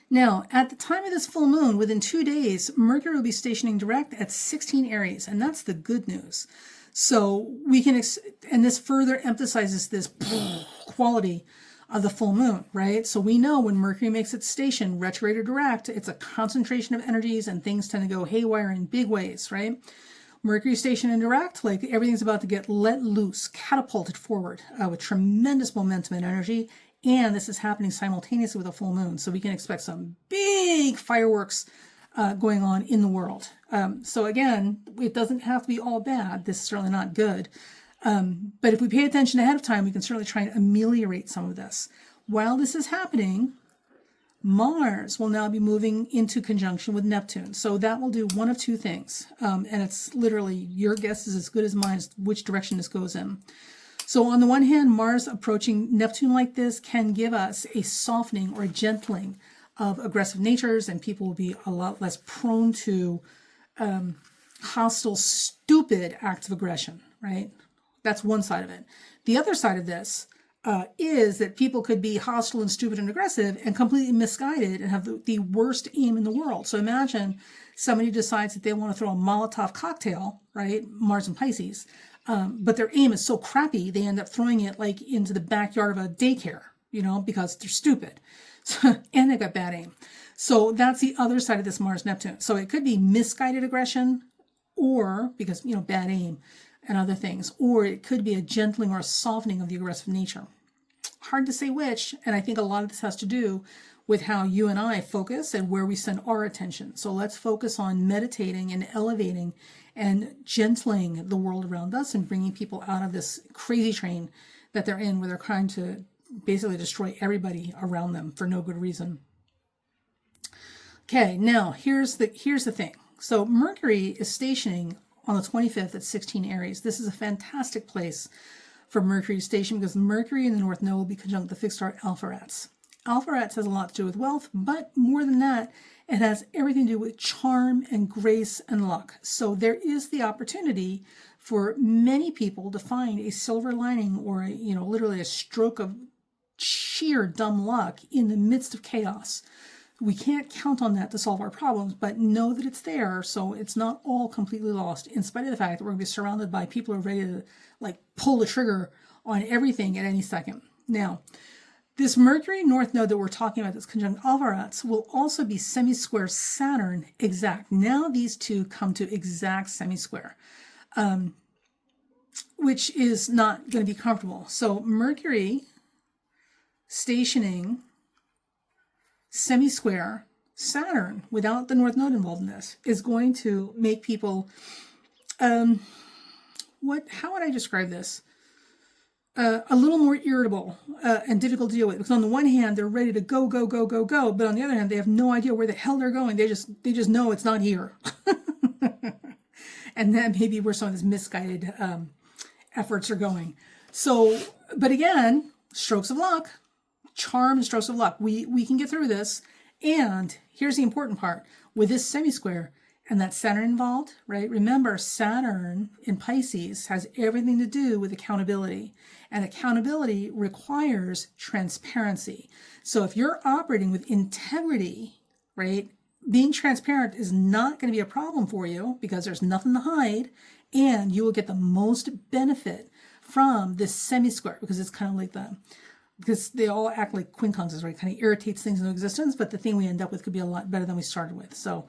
Now, at the time of this full moon, within 2 days, Mercury will be stationing direct at 16 Aries, and that's the good news. So we can, and this further emphasizes this quality of the full moon, right? So we know when Mercury makes its station, retrograde or direct, it's a concentration of energies and things tend to go haywire in big ways, right? Mercury station in direct, like everything's about to get let loose, catapulted forward with tremendous momentum and energy. And this is happening simultaneously with a full moon. So we can expect some big fireworks going on in the world. So again, it doesn't have to be all bad. This is certainly not good. But if we pay attention ahead of time, we can certainly try and ameliorate some of this. While this is happening, Mars will now be moving into conjunction with Neptune. So that will do one of two things. And it's literally, your guess is as good as mine as which direction this goes in. So on the one hand, Mars approaching Neptune like this can give us a softening or a gentling of aggressive natures, and people will be a lot less prone to hostile, stupid acts of aggression, right? That's one side of it. The other side of this is that people could be hostile and stupid and aggressive and completely misguided and have the worst aim in the world. So imagine somebody decides that they want to throw a Molotov cocktail, right? Mars and Pisces. But their aim is so crappy, they end up throwing it like into the backyard of a daycare, because they're stupid. And they've got bad aim. So that's the other side of this Mars-Neptune. So it could be misguided aggression or because, bad aim and other things, or it could be a gentling or a softening of the aggressive nature. Hard to say which, and I think a lot of this has to do with how you and I focus and where we send our attention. So let's focus on meditating and elevating and gentling the world around us and bringing people out of this crazy train that they're in, where they're trying to basically destroy everybody around them for no good reason. Okay, now here's the thing. So Mercury is stationing on the 25th at 16 Aries. This is a fantastic place for Mercury to station because Mercury in the North Node will be conjunct the fixed star Alpha-Rats. Alpha-Rats has a lot to do with wealth, but more than that, it has everything to do with charm and grace and luck. So there is the opportunity for many people to find a silver lining or literally a stroke of sheer dumb luck in the midst of chaos. We can't count on that to solve our problems, but know that it's there, so it's not all completely lost, in spite of the fact that we're going to be surrounded by people who are ready to pull the trigger on everything at any second. Now, This Mercury North Node that we're talking about, that's conjunct Alvaraz, will also be semi-square Saturn exact. Now these two come to exact semi-square, which is not going to be comfortable. So Mercury stationing semi-square Saturn without the North Node involved in this is going to make people, how would I describe this? A little more irritable and difficult to deal with, because on the one hand they're ready to go, but on the other hand they have no idea where the hell they're going. They just know it's not here. And that maybe where some of these misguided efforts are going. So, but again, strokes of luck, charm and strokes of luck. We can get through this. And here's the important part with this semi-square and that Saturn involved, right? Remember, Saturn in Pisces has everything to do with accountability, and accountability requires transparency. So if you're operating with integrity, right, being transparent is not going to be a problem for you because there's nothing to hide, and you will get the most benefit from this semi-square, because it's kind of like because they all act like quincunxes, right? Kind of irritates things into existence, but the thing we end up with could be a lot better than we started with. So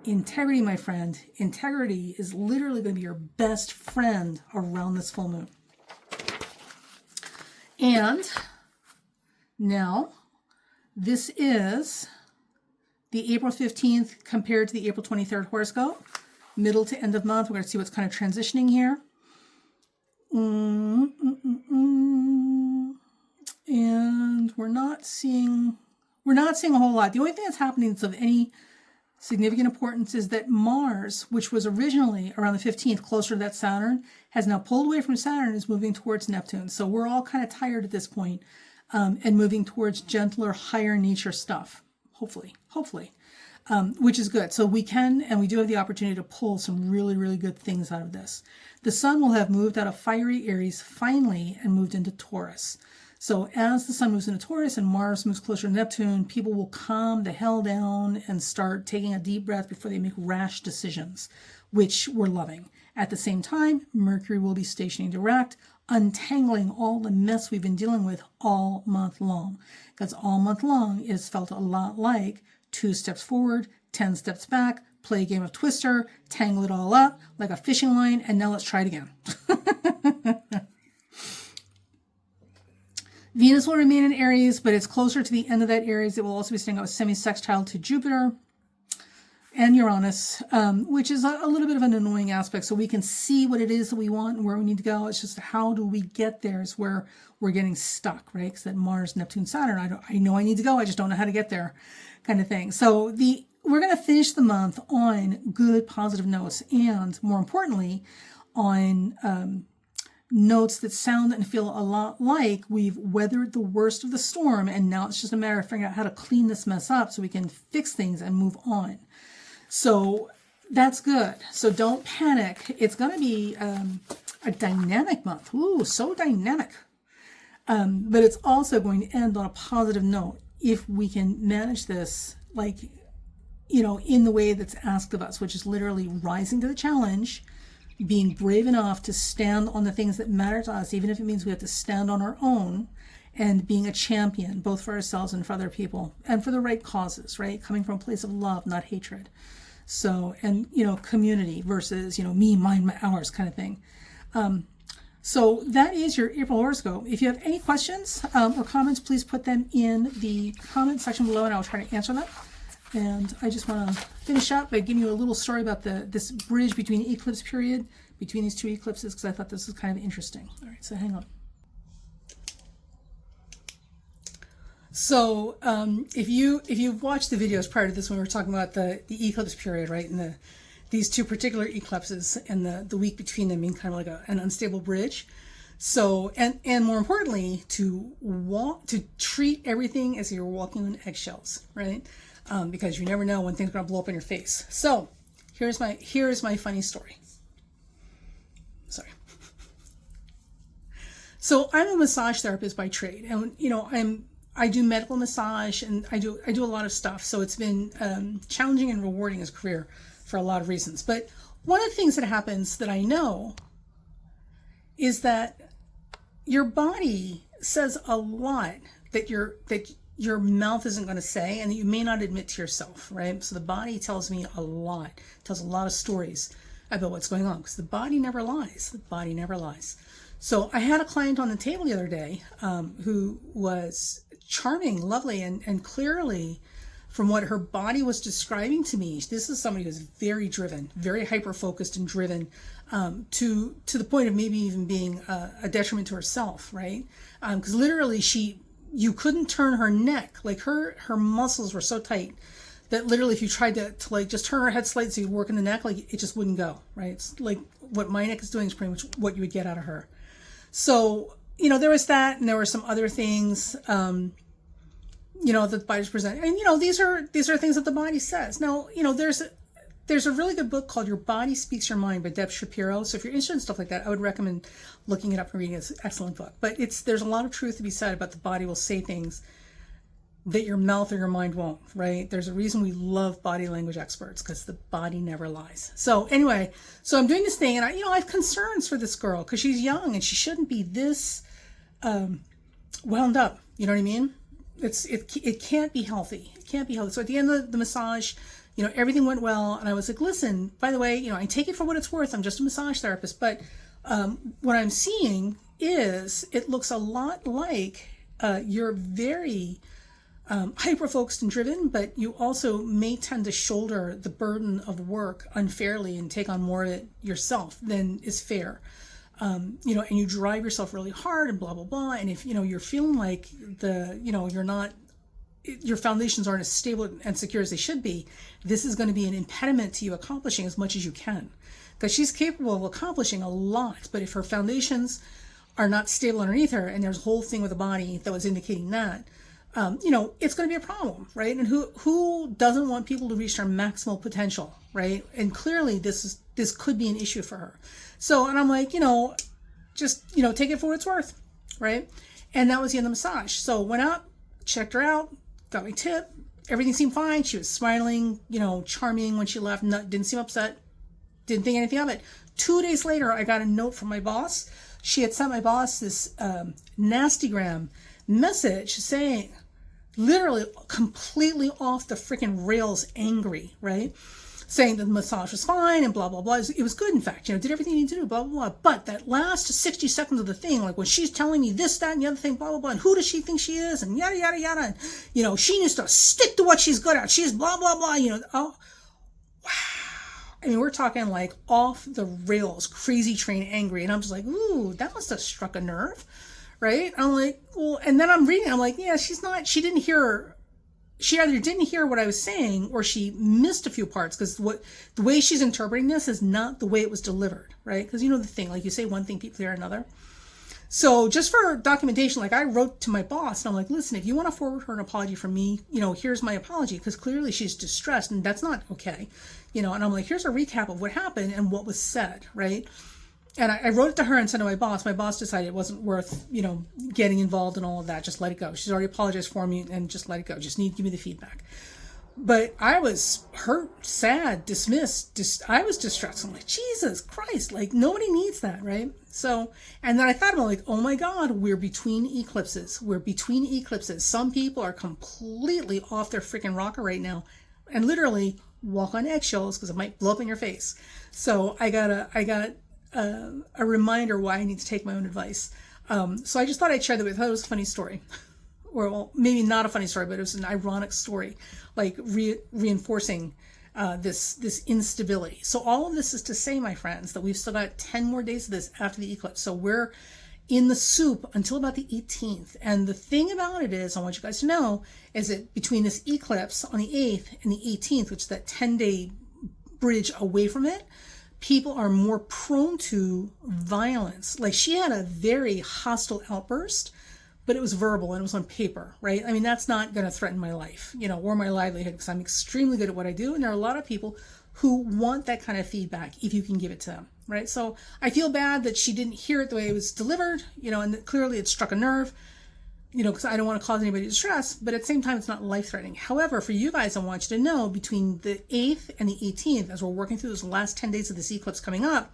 integrity, my friend, integrity is literally going to be your best friend around this full moon. And now this is the April 15th compared to the April 23rd horoscope, middle to end of month. We're going to see what's kind of transitioning here. And we're not seeing a whole lot. The only thing that's happening that's of any significant importance is that Mars, which was originally around the 15th, closer to that Saturn, has now pulled away from Saturn and is moving towards Neptune. So we're all kind of tired at this point, and moving towards gentler, higher nature stuff, hopefully, which is good. So we can, and we do have the opportunity to pull some really, really good things out of this. The sun will have moved out of fiery Aries finally and moved into Taurus. So as the sun moves into Taurus and Mars moves closer to Neptune, people will calm the hell down and start taking a deep breath before they make rash decisions, which we're loving. At the same time, Mercury will be stationing direct, untangling all the mess we've been dealing with all month long. Because all month long, it has felt a lot like 2 steps forward, 10 steps back, play a game of Twister, tangle it all up like a fishing line, and now let's try it again. Venus will remain in Aries, but it's closer to the end of that Aries. It will also be staying out semi-sextile to Jupiter and Uranus, which is a little bit of an annoying aspect. So we can see what it is that we want and where we need to go. It's just how do we get there is where we're getting stuck, right? Because that Mars, Neptune, Saturn, I know I need to go. I just don't know how to get there kind of thing. So we're going to finish the month on good, positive notes, and more importantly, on notes that sound and feel a lot like we've weathered the worst of the storm, and now it's just a matter of figuring out how to clean this mess up so we can fix things and move on. So that's good. So don't panic. It's going to be a dynamic month. Ooh, so dynamic. But it's also going to end on a positive note if we can manage this, like, in the way that's asked of us, which is literally rising to the challenge, being brave enough to stand on the things that matter to us, even if it means we have to stand on our own, and being a champion, both for ourselves and for other people, and for the right causes, right? Coming from a place of love, not hatred. So, and, community versus, me, mine, my, ours kind of thing. So that is your April horoscope. If you have any questions or comments, please put them in the comment section below, and I'll try to answer them. And I just want to finish up by giving you a little story about this bridge between the eclipse period, between these two eclipses, because I thought this was kind of interesting. All right, so hang on. So if you've watched the videos prior to this, when we were talking about the eclipse period, right, and these two particular eclipses and the week between them being kind of like an unstable bridge. So, and more importantly, to treat everything as you're walking on eggshells, right? Because you never know when things are going to blow up in your face. So here's my funny story. Sorry. So I'm a massage therapist by trade, and I do medical massage, and I do a lot of stuff. So it's been challenging and rewarding as a career for a lot of reasons. But one of the things that happens that I know is that your body says a lot that your mouth isn't going to say, and that you may not admit to yourself, right? So the body tells me a lot, tells a lot of stories about what's going on, because the body never lies. The body never lies. So I had a client on the table the other day who was charming, lovely, and clearly, from what her body was describing to me, this is somebody who's very driven, very hyper-focused and driven, to the point of maybe even being a detriment to herself, right? Because literally you couldn't turn her neck. Like her muscles were so tight that literally if you tried to like just turn her head slightly so you'd work in the neck, like it just wouldn't go, right? It's like what my neck is doing is pretty much what you would get out of her. So, there was that, and there were some other things, that the body's present. And, these are things that the body says. Now, there's a really good book called Your Body Speaks Your Mind by Deb Shapiro. So if you're interested in stuff like that, I would recommend looking it up and reading it. It's an excellent book. But there's a lot of truth to be said about the body will say things that your mouth or your mind won't, right? There's a reason we love body language experts, because the body never lies. So anyway, I'm doing this thing, and I have concerns for this girl because she's young and she shouldn't be this wound up. You know what I mean? It can't be healthy. It can't be healthy. So at the end of the massage, everything went well. And I was like, listen, by the way, I take it for what it's worth. I'm just a massage therapist. But what I'm seeing is it looks a lot like you're very hyper-focused and driven, but you also may tend to shoulder the burden of work unfairly and take on more of it yourself than is fair. And you drive yourself really hard and blah, blah, blah. And if, you're feeling like your foundations aren't as stable and secure as they should be, this is going to be an impediment to you accomplishing as much as you can. Because she's capable of accomplishing a lot, but if her foundations are not stable underneath her, and there's a whole thing with the body that was indicating that, it's going to be a problem, right? And who doesn't want people to reach their maximal potential, right? And clearly this could be an issue for her. So, and I'm like, just, take it for what it's worth, right? And that was the end of the massage. So went up, checked her out, got my tip. Everything seemed fine. She was smiling, charming when she left. Didn't seem upset. Didn't think anything of it. 2 days later, I got a note from my boss. She had sent my boss this nastygram message saying, literally completely off the freaking rails, angry, right? Saying that the massage was fine and blah, blah, blah. It was good, in fact, did everything you need to do, blah, blah, blah. But that last 60 seconds of the thing, like when she's telling me this, that, and the other thing, blah, blah, blah, and who does she think she is, and yada, yada, yada. And, she needs to stick to what she's good at. She's blah, blah, blah, oh, wow. I mean, we're talking like off the rails, crazy train angry. And I'm just like, ooh, that must have struck a nerve, right? I'm like, well, and then I'm reading, I'm like, yeah, she either didn't hear what I was saying or she missed a few parts, because the way she's interpreting this is not the way it was delivered, right? Because the thing, like you say one thing, people hear another. So just for documentation, like I wrote to my boss and I'm like, listen, if you want to forward her an apology from me, here's my apology, because clearly she's distressed and that's not okay. And I'm like, here's a recap of what happened and what was said, right? And I wrote it to her and sent it to my boss. My boss decided it wasn't worth, getting involved in all of that. Just let it go. She's already apologized for me and just let it go. Just need to give me the feedback. But I was hurt, sad, dismissed. I was distressed. I'm like, Jesus Christ, like nobody needs that, right? So, and then I thought about like, oh my God, we're between eclipses. We're between eclipses. Some people are completely off their freaking rocker right now and literally walk on eggshells because it might blow up in your face. So I got a reminder why I need to take my own advice. So I just thought I'd share that with you. I thought it was a funny story. Or well, maybe not a funny story, but it was an ironic story, like reinforcing this instability. So all of this is to say, my friends, that we've still got 10 more days of this after the eclipse. So we're in the soup until about the 18th. And the thing about it is, I want you guys to know, is that between this eclipse on the 8th and the 18th, which is that 10-day bridge away from it, people are more prone to violence. Like she had a very hostile outburst, but it was verbal and it was on paper, right? I mean, that's not going to threaten my life, or my livelihood, because I'm extremely good at what I do. And there are a lot of people who want that kind of feedback if you can give it to them, right? So I feel bad that she didn't hear it the way it was delivered, and that clearly it struck a nerve, because I don't want to cause anybody distress, but at the same time, it's not life-threatening. However, for you guys, I want you to know between the 8th and the 18th, as we're working through those last 10 days of this eclipse coming up,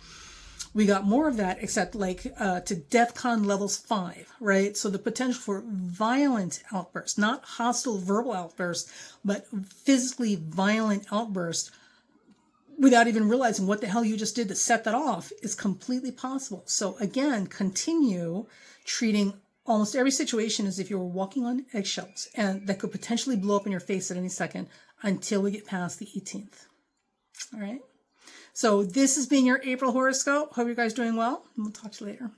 we got more of that, except like to DEFCON levels 5, right? So the potential for violent outbursts, not hostile verbal outbursts, but physically violent outbursts without even realizing what the hell you just did to set that off is completely possible. So again, continue treating almost every situation as if you were walking on eggshells, and that could potentially blow up in your face at any second until we get past the 18th. All right. So this has been your April horoscope. Hope you guys are doing well. We'll talk to you later.